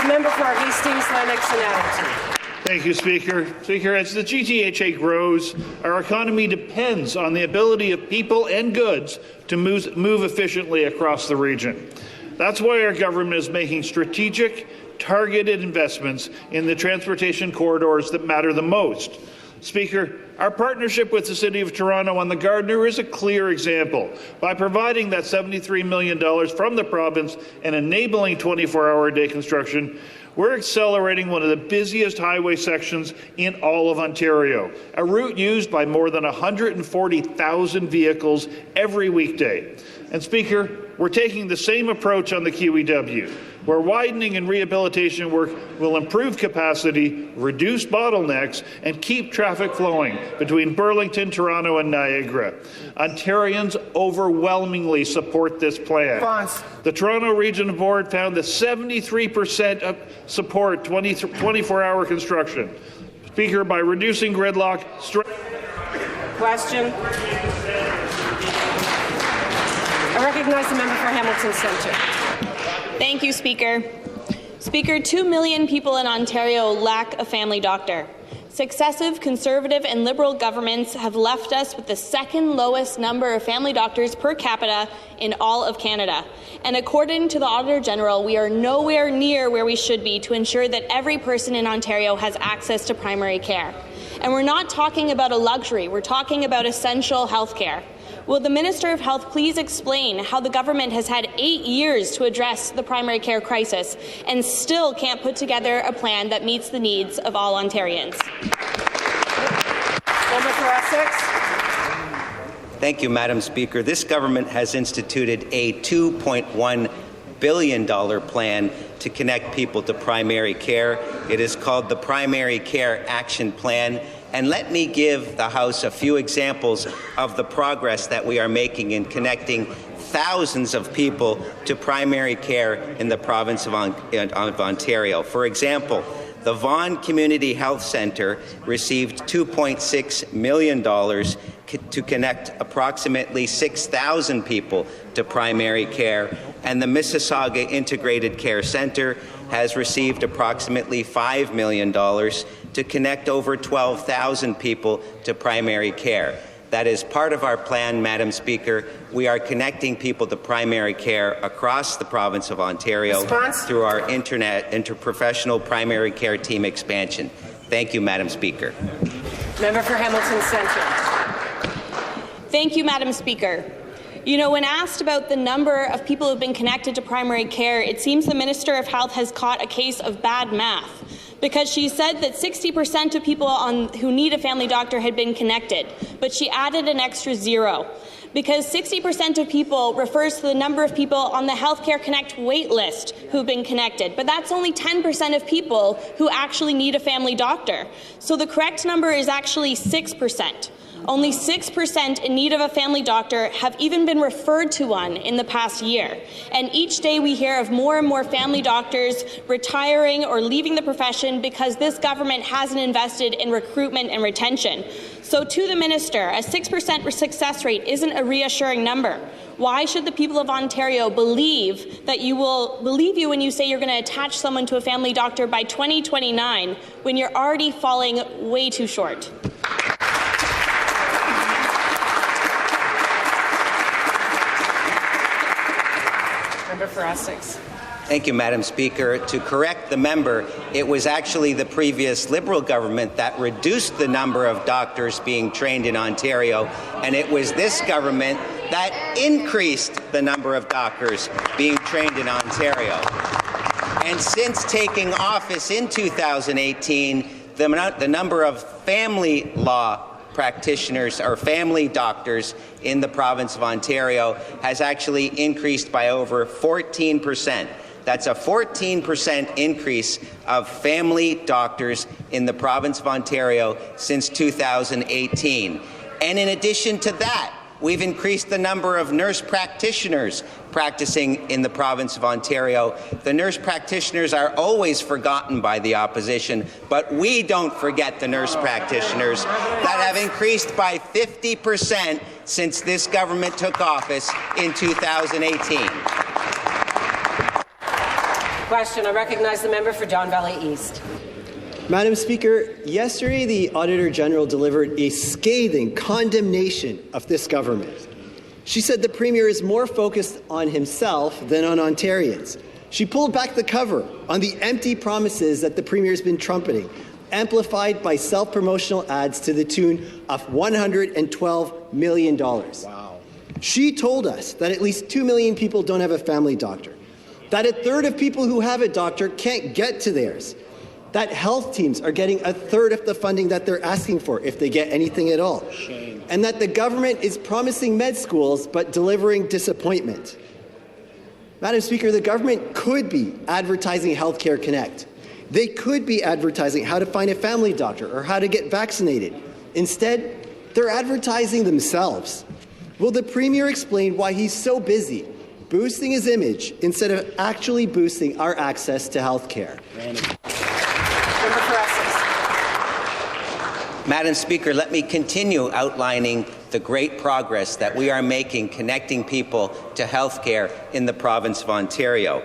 S1: The member for Hastings, Lennox and Addington.
S13: Thank you, Speaker. Speaker, as the GTHA grows, our economy depends on the ability of people and goods to move efficiently across the region. That's why our government is making strategic, targeted investments in the transportation corridors that matter the most. Speaker, our partnership with the City of Toronto on the Gardiner is a clear example. By providing that $73 million from the province and enabling 24-hour-a-day construction, we're accelerating one of the busiest highway sections in all of Ontario, a route used by more than 140,000 vehicles every weekday. And Speaker, we're taking the same approach on the QEW, where widening and rehabilitation work will improve capacity, reduce bottlenecks, and keep traffic flowing between Burlington, Toronto, and Niagara. Ontarians overwhelmingly support this plan. The Toronto Regional Board found that 73% of support 24-hour construction. Speaker, by reducing gridlock...
S1: Question. I recognize the member for Hamilton Centre.
S14: Thank you, Speaker. Speaker, 2 million people in Ontario lack a family doctor. Successive Conservative and Liberal governments have left us with the second lowest number of family doctors per capita in all of Canada. And according to the Auditor General, we are nowhere near where we should be to ensure that every person in Ontario has access to primary care. And we're not talking about a luxury, we're talking about essential health care. Will the Minister of Health please explain how the government has had 8 years to address the primary care crisis and still can't put together a plan that meets the needs of all Ontarians?
S11: Thank you, Madam Speaker. This government has instituted a $2.1 billion plan to connect people to primary care. It is called the Primary Care Action Plan. And let me give the House a few examples of the progress that we are making in connecting thousands of people to primary care in the province of Ontario. For example, the Vaughan Community Health Centre received $2.6 million to connect approximately 6,000 people to primary care, and the Mississauga Integrated Care Centre has received approximately $5 million to connect over 12,000 people to primary care. That is part of our plan, Madam Speaker. We are connecting people to primary care across the province of Ontario through our interprofessional primary care team expansion. Thank you, Madam Speaker.
S1: Member for Hamilton Centre.
S14: Thank you, Madam Speaker. You know, when asked about the number of people who have been connected to primary care, it seems the Minister of Health has caught a case of bad math, because she said that 60% of people who need a family doctor had been connected, but she added an extra 0. Because 60% of people refers to the number of people on the Healthcare Connect wait list who've been connected, but that's only 10% of people who actually need a family doctor. So the correct number is actually 6%. Only 6% in need of a family doctor have even been referred to one in the past year. And each day we hear of more and more family doctors retiring or leaving the profession because this government hasn't invested in recruitment and retention. So to the Minister, a 6% success rate isn't a reassuring number. Why should the people of Ontario believe you when you say you're going to attach someone to a family doctor by 2029 when you're already falling way too short?
S1: Member for Essex.
S11: Thank you, Madam Speaker. To correct the member, it was actually the previous Liberal government that reduced the number of doctors being trained in Ontario, and it was this government that increased the number of doctors being trained in Ontario. And since taking office in 2018, the number of family law practitioners or family doctors in the province of Ontario has actually increased by over 14%. That's a 14% increase of family doctors in the province of Ontario since 2018. And in addition to that, we've increased the number of nurse practitioners practicing in the province of Ontario. The nurse practitioners are always forgotten by the opposition, but we don't forget the nurse practitioners that have increased by 50% since this government took office in 2018.
S1: Question. I recognize the member for Don Valley East.
S15: Madam Speaker, yesterday the Auditor General delivered a scathing condemnation of this government. She said the Premier is more focused on himself than on Ontarians. She pulled back the cover on the empty promises that the Premier has been trumpeting, amplified by self-promotional ads to the tune of $112 million. Wow. She told us that at least 2 million people don't have a family doctor, that a third of people who have a doctor can't get to theirs, that health teams are getting a third of the funding that they're asking for, if they get anything at all. Shame. And that the government is promising med schools but delivering disappointment. Madam Speaker, the government could be advertising Healthcare Connect. They could be advertising how to find a family doctor or how to get vaccinated. Instead, they're advertising themselves. Will the Premier explain why he's so busy boosting his image instead of actually boosting our access to health care?
S11: Madam Speaker, let me continue outlining the great progress that we are making connecting people to health care in the province of Ontario.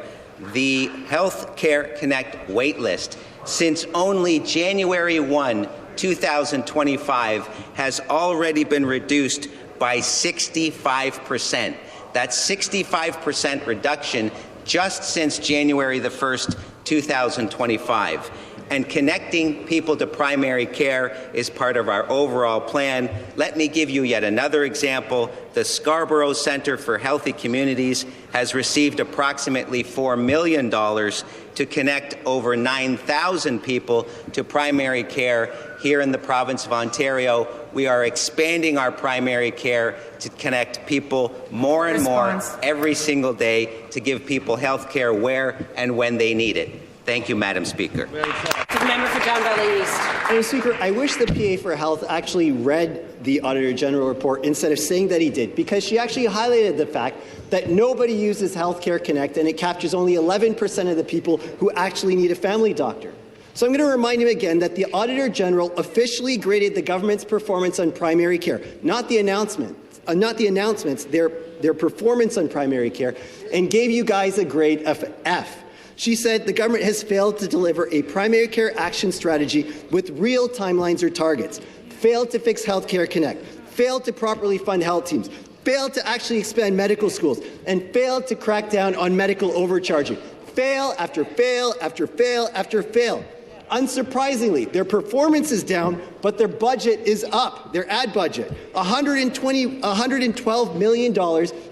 S11: The Health Care Connect waitlist since only January 1, 2025 has already been reduced by 65%. That's 65% reduction just since January the 1st, 2025. And connecting people to primary care is part of our overall plan. Let me give you yet another example. The Scarborough Centre for Healthy Communities has received approximately $4 million to connect over 9,000 people to primary care here in the province of Ontario. We are expanding our primary care to connect people more and more every single day to give people health care where and when they need it. Thank you, Madam Speaker.
S1: To the member for Don Valley East.
S15: Madam Speaker, I wish the PA for Health actually read the Auditor General report instead of saying that he did, because she actually highlighted the fact that nobody uses Healthcare Connect and it captures only 11% of the people who actually need a family doctor. So I'm going to remind him again that the Auditor General officially graded the government's performance on primary care, not the announcements, their performance on primary care, and gave you guys a grade of F. She said the government has failed to deliver a primary care action strategy with real timelines or targets, failed to fix Healthcare Connect, failed to properly fund health teams, failed to actually expand medical schools, and failed to crack down on medical overcharging. Fail after fail after fail after fail. Unsurprisingly, their performance is down, but their budget is up, their ad budget, $112 million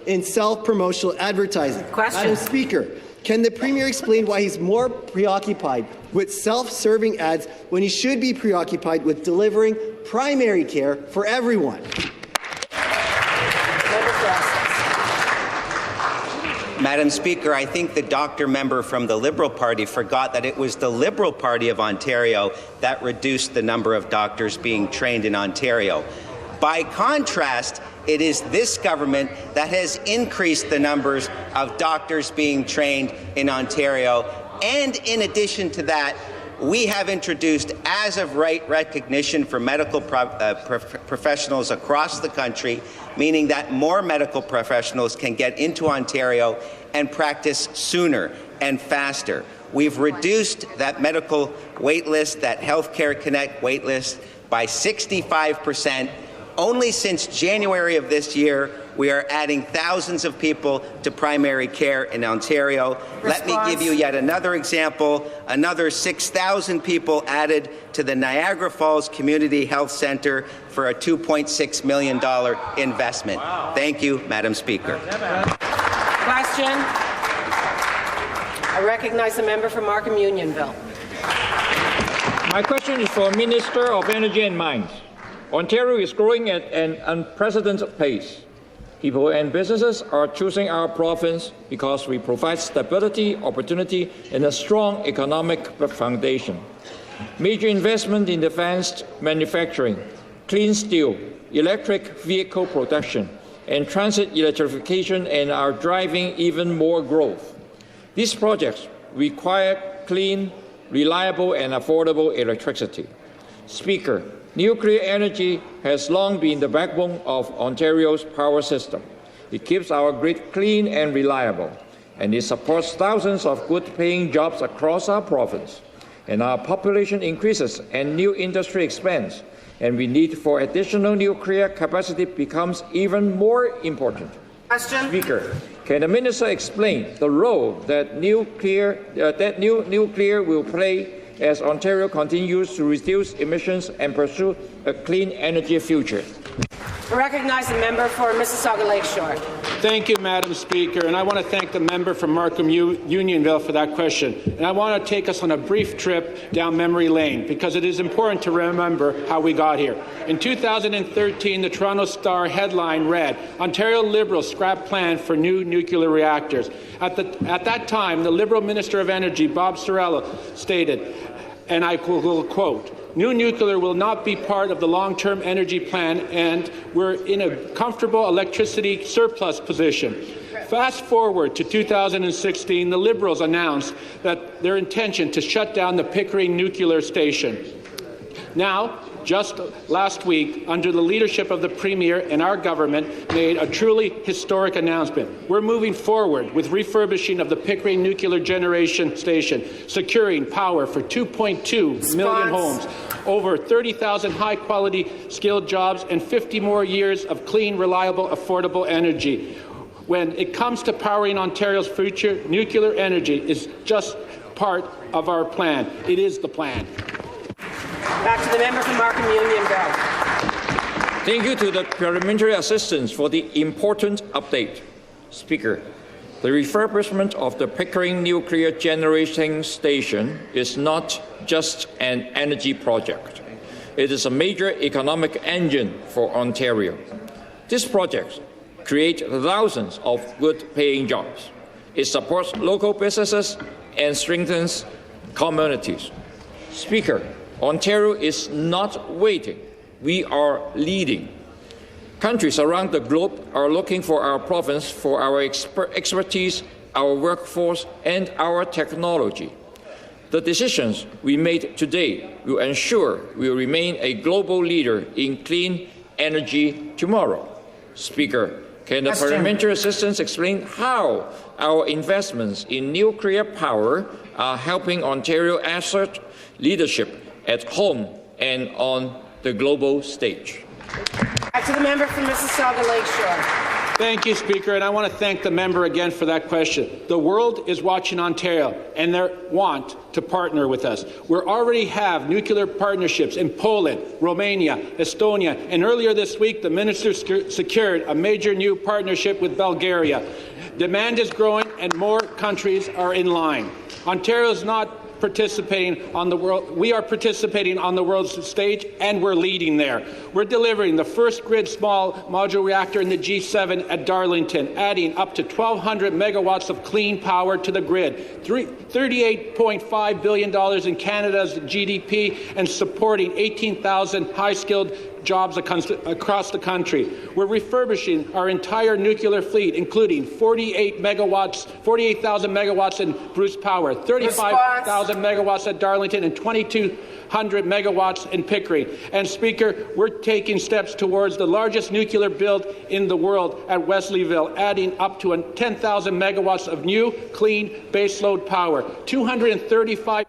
S15: in self-promotional advertising.
S1: Question.
S15: Madam Speaker, can the Premier explain why he's more preoccupied with self-serving ads when he should be preoccupied with delivering primary care for everyone?
S11: Madam Speaker, I think the doctor member from the Liberal Party forgot that it was the Liberal Party of Ontario that reduced the number of doctors being trained in Ontario. By contrast, it is this government that has increased the numbers of doctors being trained in Ontario. And in addition to that, we have introduced as-of-right recognition for medical professionals across the country, meaning that more medical professionals can get into Ontario and practice sooner and faster. We've reduced that medical waitlist, that Healthcare Connect waitlist, by 65%. Only since January of this year, we are adding thousands of people to primary care in Ontario. Let me give you yet another example. Another 6,000 people added to the Niagara Falls Community Health Centre for a $2.6 million investment. Wow. Thank you, Madam Speaker.
S1: Question. I recognize the member for Markham Unionville.
S16: My question is for Minister of Energy and Mines. Ontario is growing at an unprecedented pace. People and businesses are choosing our province because we provide stability, opportunity, and a strong economic foundation. Major investment in advanced manufacturing, clean steel, electric vehicle production, and transit electrification, and are driving even more growth. These projects require clean, reliable, and affordable electricity. Speaker, nuclear energy has long been the backbone of Ontario's power system. It keeps our grid clean and reliable, and it supports thousands of good-paying jobs across our province. And our population increases and new industry expands, and the need for additional nuclear capacity becomes even more important.
S1: Question.
S16: Speaker, can the minister explain the role that new nuclear will play as Ontario continues to reduce emissions and pursue a clean energy future?
S1: I recognize the member for Mississauga Lakeshore.
S17: Thank you, Madam Speaker, and I want to thank the member from Markham Unionville for that question. And I want to take us on a brief trip down memory lane because it is important to remember how we got here. In 2013, the Toronto Star headline read, "Ontario Liberals scrap plan for new nuclear reactors." At that time, the Liberal Minister of Energy, Bob Sorrello, stated, and I will quote, "New nuclear will not be part of the long-term energy plan, and we're in a comfortable electricity surplus position." Fast forward to 2016, the Liberals announced that their intention to shut down the Pickering nuclear station. Now, just last week, under the leadership of the Premier and our government, made a truly historic announcement. We're moving forward with refurbishing of the Pickering nuclear generation station, securing power for 2.2 million homes, over 30,000 high-quality skilled jobs, and 50 more years of clean, reliable, affordable energy. When it comes to powering Ontario's future, nuclear energy is just part of our plan. It is the plan.
S1: Back to the member from Markham Unionville.
S16: Thank you to the parliamentary assistants for the important update. Speaker, the refurbishment of the Pickering nuclear generating station is not just an energy project. It is a major economic engine for Ontario. This project creates thousands of good-paying jobs. It supports local businesses and strengthens communities. Speaker, Ontario is not waiting. We are leading. Countries around the globe are looking for our province for our expertise, our workforce, and our technology. The decisions we made today will ensure we will remain a global leader in clean energy tomorrow. Speaker, can the parliamentary assistants explain how our investments in nuclear power are helping Ontario assert leadership at home and on the global stage?
S1: Back to the member from Mississauga Lakeshore.
S17: Thank you, Speaker, and I want to thank the member again for that question. The world is watching Ontario, and they want to partner with us. We already have nuclear partnerships in Poland, Romania, Estonia, and earlier this week, the minister secured a major new partnership with Bulgaria. Demand is growing, and more countries are in line. Ontario is not participating on the world. We are participating on the world stage, and we're leading there. We're delivering the first grid small modular reactor in the G7 at Darlington, adding up to 1,200 megawatts of clean power to the grid, $38.5 billion in Canada's GDP, and supporting 18,000 high-skilled jobs across the country. We're refurbishing our entire nuclear fleet, including 48,000 megawatts in Bruce Power, 35,000 megawatts at Darlington, and 2,200 megawatts in Pickering. And Speaker, we're taking steps towards the largest nuclear build in the world at Wesleyville, adding up to 10,000 megawatts of new, clean baseload power. 235.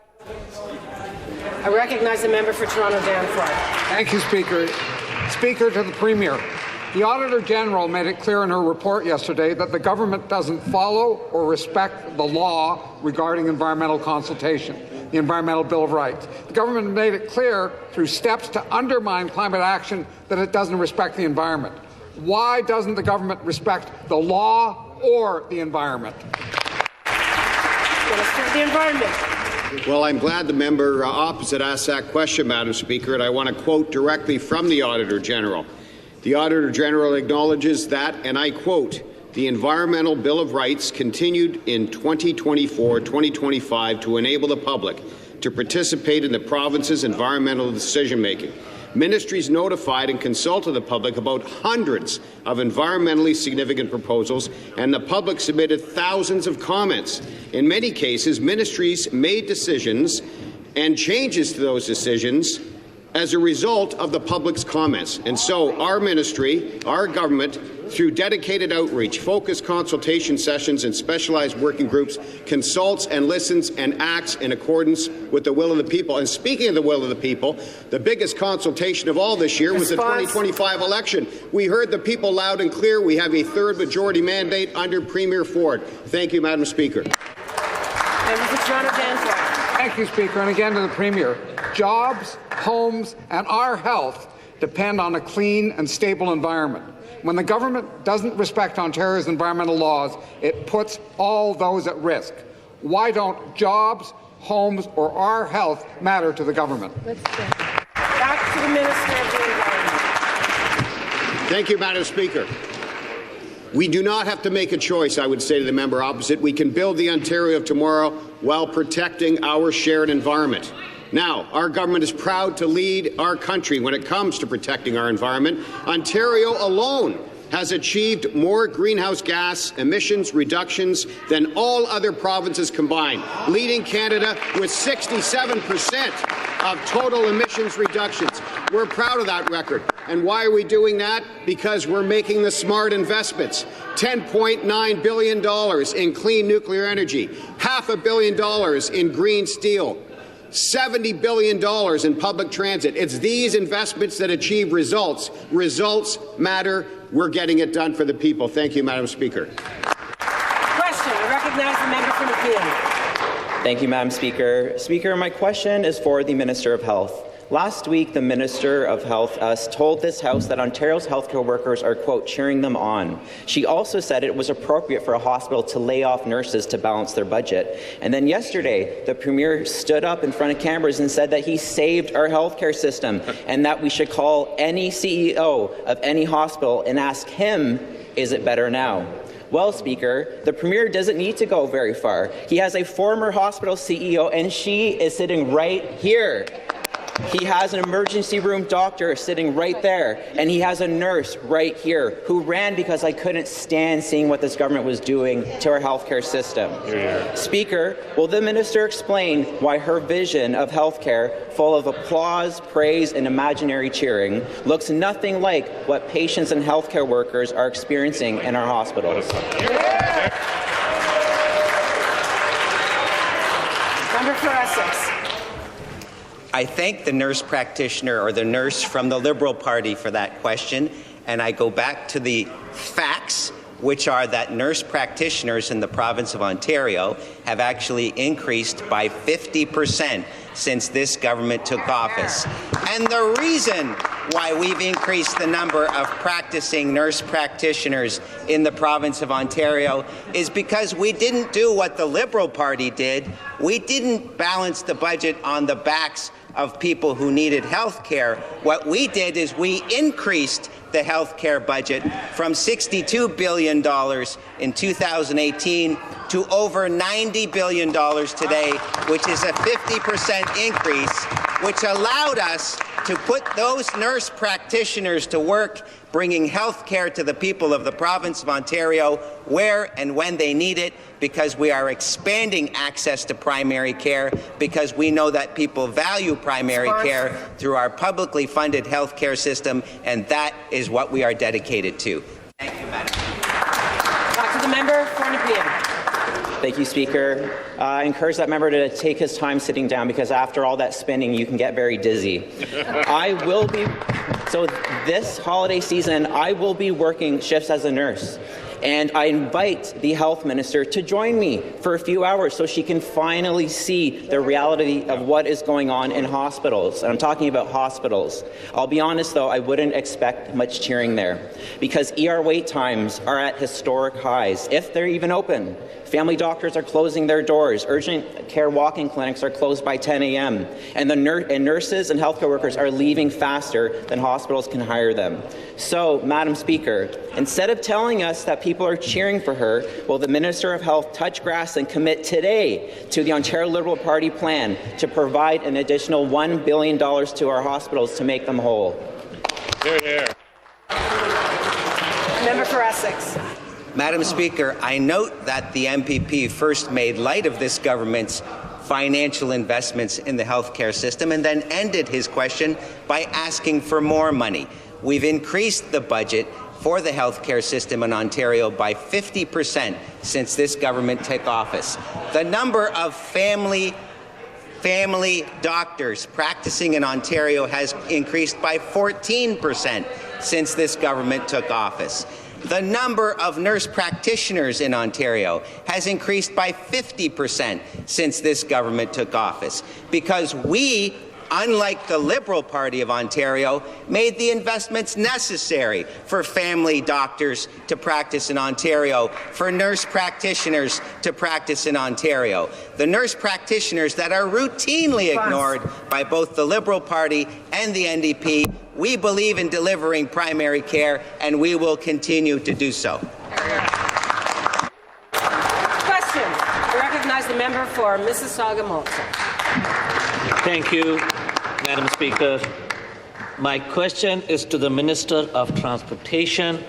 S1: I recognize the member for Toronto Danforth.
S18: Thank you, Speaker. Speaker, to the Premier. The Auditor General made it clear in her report yesterday that the government doesn't follow or respect the law regarding environmental consultation, the Environmental Bill of Rights. The government made it clear through steps to undermine climate action that it doesn't respect the environment. Why doesn't the government respect the law or the environment?
S1: Minister of the Environment.
S19: Well, I'm glad the member opposite asked that question, Madam Speaker, and I want to quote directly from the Auditor General. The Auditor General acknowledges that, and I quote, "The Environmental Bill of Rights continued in 2024-2025 to enable the public to participate in the province's environmental decision-making. Ministries notified and consulted the public about hundreds of environmentally significant proposals, and the public submitted thousands of comments. In many cases, ministries made decisions and changes to those decisions as a result of the public's comments. And so our ministry, our government, through dedicated outreach, focused consultation sessions and specialized working groups, consults and listens and acts in accordance with the will of the people. And speaking of the will of the people, the biggest consultation of all this year was the 2025 election. We heard the people loud and clear. We have a third majority mandate under Premier Ford. Thank you, Madam Speaker.
S18: Thank you, Speaker. And again to the Premier. Jobs, homes, and our health depend on a clean and stable environment. When the government doesn't respect Ontario's environmental laws, it puts all those at risk. Why don't jobs, homes, or our health matter to the government?
S1: Back to the Minister of the Environment.
S19: Thank you, Madam Speaker. We do not have to make a choice, I would say to the member opposite. We can build the Ontario of tomorrow while protecting our shared environment. Now, our government is proud to lead our country when it comes to protecting our environment. Ontario alone has achieved more greenhouse gas emissions reductions than all other provinces combined, leading Canada with 67% of total emissions reductions. We're proud of that record. And why are we doing that? Because we're making the smart investments. $10.9 billion in clean nuclear energy, $500 million in green steel, $70 billion in public transit. It's these investments that achieve results. Results matter. We're getting it done for the people. Thank you, Madam Speaker.
S1: Question. I recognize the member from Nepean.
S20: Thank you, Madam Speaker. Speaker, my question is for the Minister of Health. Last week, the Minister of Health told this House that Ontario's healthcare workers are, quote, cheering them on. She also said it was appropriate for a hospital to lay off nurses to balance their budget. And then yesterday, the Premier stood up in front of cameras and said that he saved our healthcare system and that we should call any CEO of any hospital and ask him, is it better now? Well, Speaker, the Premier doesn't need to go very far. He has a former hospital CEO, and she is sitting right here. He has an emergency room doctor sitting right there, and he has a nurse right here who ran because I couldn't stand seeing what this government was doing to our healthcare system. Speaker, will the minister explain why her vision of healthcare, full of applause, praise, and imaginary cheering, looks nothing like what patients and healthcare workers are experiencing in our hospitals?
S1: Member for Essex.
S11: I thank the nurse practitioner or the nurse from the Liberal Party for that question, and I go back to the facts, which are that nurse practitioners in the province of Ontario have actually increased by 50% since this government took office. And the reason why we've increased the number of practicing nurse practitioners in the province of Ontario is because we didn't do what the Liberal Party did. We didn't balance the budget on the backs of people who needed health care. What we did is we increased the health care budget from $62 billion in 2018 to over $90 billion today, which is a 50% increase, which allowed us to put those nurse practitioners to work, bringing health care to the people of the province of Ontario where and when they need it, because we are expanding access to primary care, because we know that people value primary care through our publicly funded health care system, and that is what we are dedicated to. Thank you, Madam.
S1: Back to the member for Nepean.
S20: Thank you, Speaker. I encourage that member to take his time sitting down because after all that spinning, you can get very dizzy. So this holiday season, I will be working shifts as a nurse. And I invite the health minister to join me for a few hours so she can finally see the reality of what is going on in hospitals. And I'm talking about hospitals. I'll be honest, though, I wouldn't expect much cheering there because ER wait times are at historic highs, if they're even open. Family doctors are closing their doors. Urgent care walk-in clinics are closed by 10 a.m. And nurses and healthcare workers are leaving faster than hospitals can hire them. So, Madam Speaker, instead of telling us that people are cheering for her, will the Minister of Health touch grass and commit today to the Ontario Liberal Party plan to provide an additional $1 billion to our hospitals to make them whole?
S13: Hear, hear.
S1: Member for Essex.
S11: Madam Speaker, I note that the MPP first made light of this government's financial investments in the healthcare system and then ended his question by asking for more money. We've increased the budget for the healthcare system in Ontario by 50% since this government took office. The number of family doctors practicing in Ontario has increased by 14% since this government took office. The number of nurse practitioners in Ontario has increased by 50% since this government took office, because we, unlike the Liberal Party of Ontario, made the investments necessary for family doctors to practice in Ontario, for nurse practitioners to practice in Ontario. The nurse practitioners that are routinely ignored by both the Liberal Party and the NDP. We believe in delivering primary care, and we will continue to do so.
S1: Question. I recognize the member for Mississauga-Malton.
S21: Thank you, Madam Speaker. My question is to the Minister of Transportation.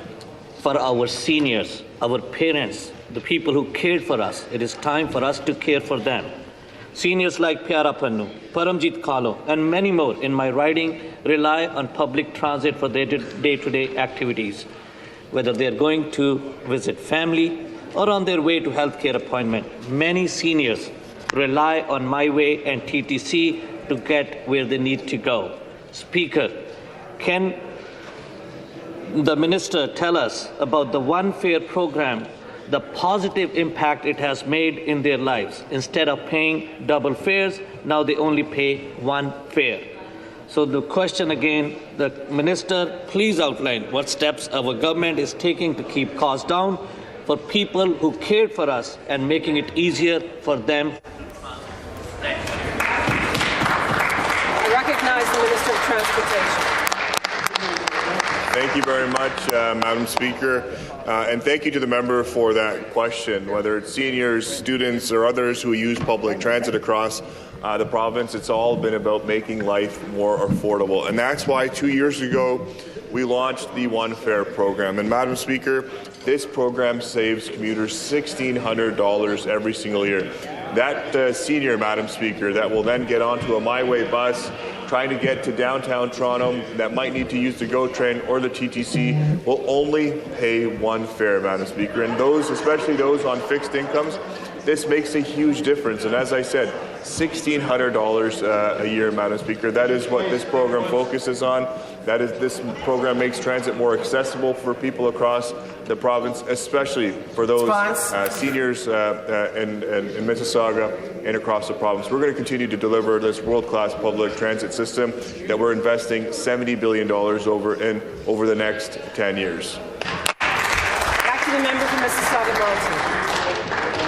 S21: For our seniors, our parents, the people who cared for us, it is time for us to care for them. Seniors like Pyara Pannu, Paramjit Kalo, and many more in my riding rely on public transit for their day-to-day activities, whether they are going to visit family or on their way to healthcare appointment. Many seniors rely on MyWay and TTC to get where they need to go. Speaker, can the Minister tell us about the One Fare program, the positive impact it has made in their lives? Instead of paying double fares, now they only pay one fare. So the question again, the Minister, please outline what steps our government is taking to keep costs down for people who cared for us and making it easier for them.
S1: I recognize the Minister of Transportation.
S22: Thank you very much, Madam Speaker, and thank you to the member for that question. Whether it's seniors, students, or others who use public transit across the province, it's all been about making life more affordable. And that's why 2 years ago we launched the One Fare program. And Madam Speaker, this program saves commuters $1,600 every single year. That senior, Madam Speaker, that will then get onto a MyWay bus trying to get to downtown Toronto that might need to use the GO train or the TTC will only pay one fare, Madam Speaker. And those, especially those on fixed incomes, this makes a huge difference. And as I said, $1,600 a year, Madam Speaker. That is what this program focuses on. This program makes transit more accessible for people across the province, especially for those seniors in Mississauga and across the province. We're going to continue to deliver this world-class public transit system that we're investing $70 billion over the next 10 years.
S1: Back to the member for Mississauga-Malton.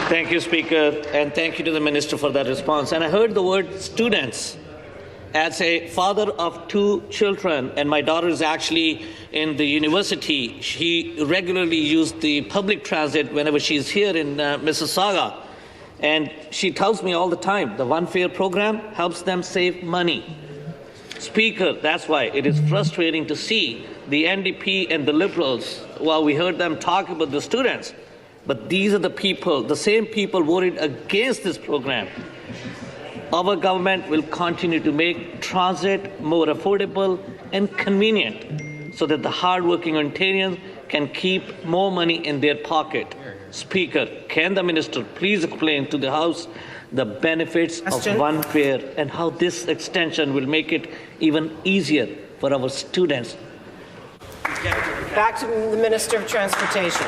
S21: Thank you, Speaker, and thank you to the Minister for that response. And I heard the word students. As a father of two children, and my daughter is actually in the university, she regularly uses the public transit whenever she's here in Mississauga. And she tells me all the time, the One Fare program helps them save money. Speaker, that's why it is frustrating to see the NDP and the Liberals, while we heard them talk about the students, but these are the people, the same people voted against this program. Our government will continue to make transit more affordable and convenient so that the hardworking Ontarians can keep more money in their pocket. Speaker, can the Minister please explain to the House the benefits of One Fare and how this extension will make it even easier for our students?
S1: Back to the Minister of Transportation.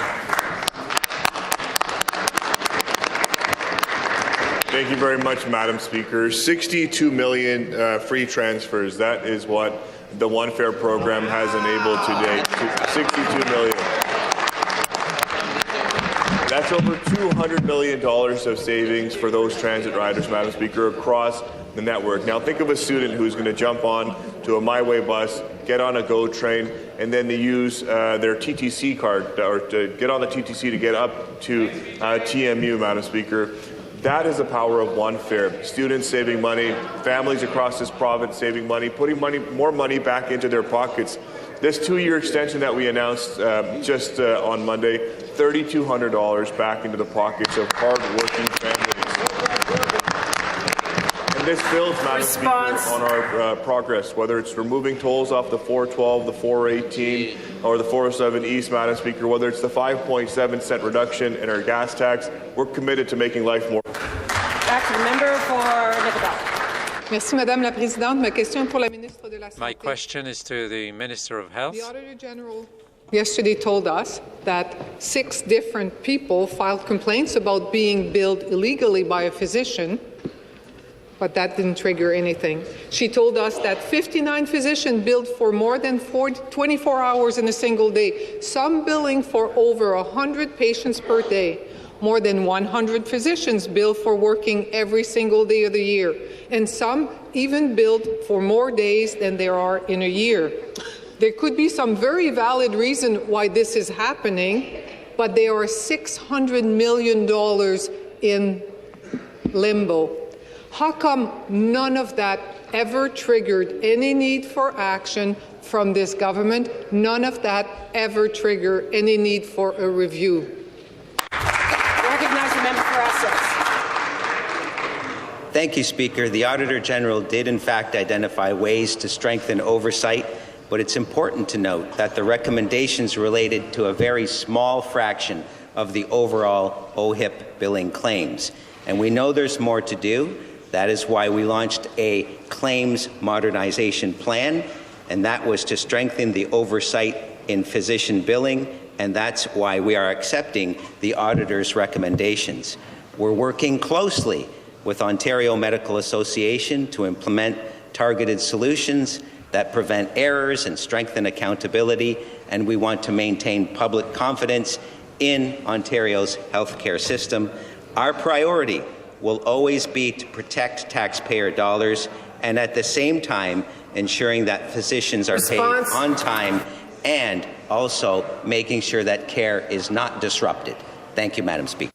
S22: Thank you very much, Madam Speaker. 62 million free transfers. That is what the One Fare program has enabled to date. 62 million. That's over $200 million of savings for those transit riders, Madam Speaker, across the network. Now, think of a student who's going to jump on to a My Way bus, get on a GO train, and then they use their TTC card or to get on the TTC to get up to TMU, Madam Speaker. That is the power of one fare. Students saving money, families across this province saving money, putting more money back into their pockets. This 2-year extension that we announced just on Monday, $3,200 back into the pockets of hard-working families. And this builds, Madam Speaker, on our progress, whether it's removing tolls off the 412, the 418, or the 407 East, Madam Speaker, whether it's the 5.7-cent reduction in our gas tax, we're committed to making life more.
S1: Back to the member for Nickel.
S2: Merci, Madame la Présidente. Ma question pour la ministre de la Santé.
S4: My question is to the Minister of Health.
S2: The Auditor General yesterday told us that 6 different people filed complaints about being billed illegally by a physician, but that didn't trigger anything. She told us that 59 physicians billed for more than 24 hours in a single day, some billing for over 100 patients per day. More than 100 physicians bill for working every single day of the year, and some even billed for more days than there are in a year. There could be some very valid reason why this is happening, but there are $600 million in limbo. How come none of that ever triggered any need for action from this government? None of that ever triggered any need for a review?
S1: Recognize the member for Essex.
S11: Thank you, Speaker. The Auditor General did, in fact, identify ways to strengthen oversight, but it's important to note that the recommendations related to a very small fraction of the overall OHIP billing claims. And we know there's more to do. That is why we launched a claims modernization plan, and that was to strengthen the oversight in physician billing, and that's why we are accepting the auditor's recommendations. We're working closely with Ontario Medical Association to implement targeted solutions that prevent errors and strengthen accountability, and we want to maintain public confidence in Ontario's healthcare system. Our priority will always be to protect taxpayer dollars and at the same time ensuring that physicians are paid on time and also making sure that care is not disrupted. Thank you, Madam Speaker.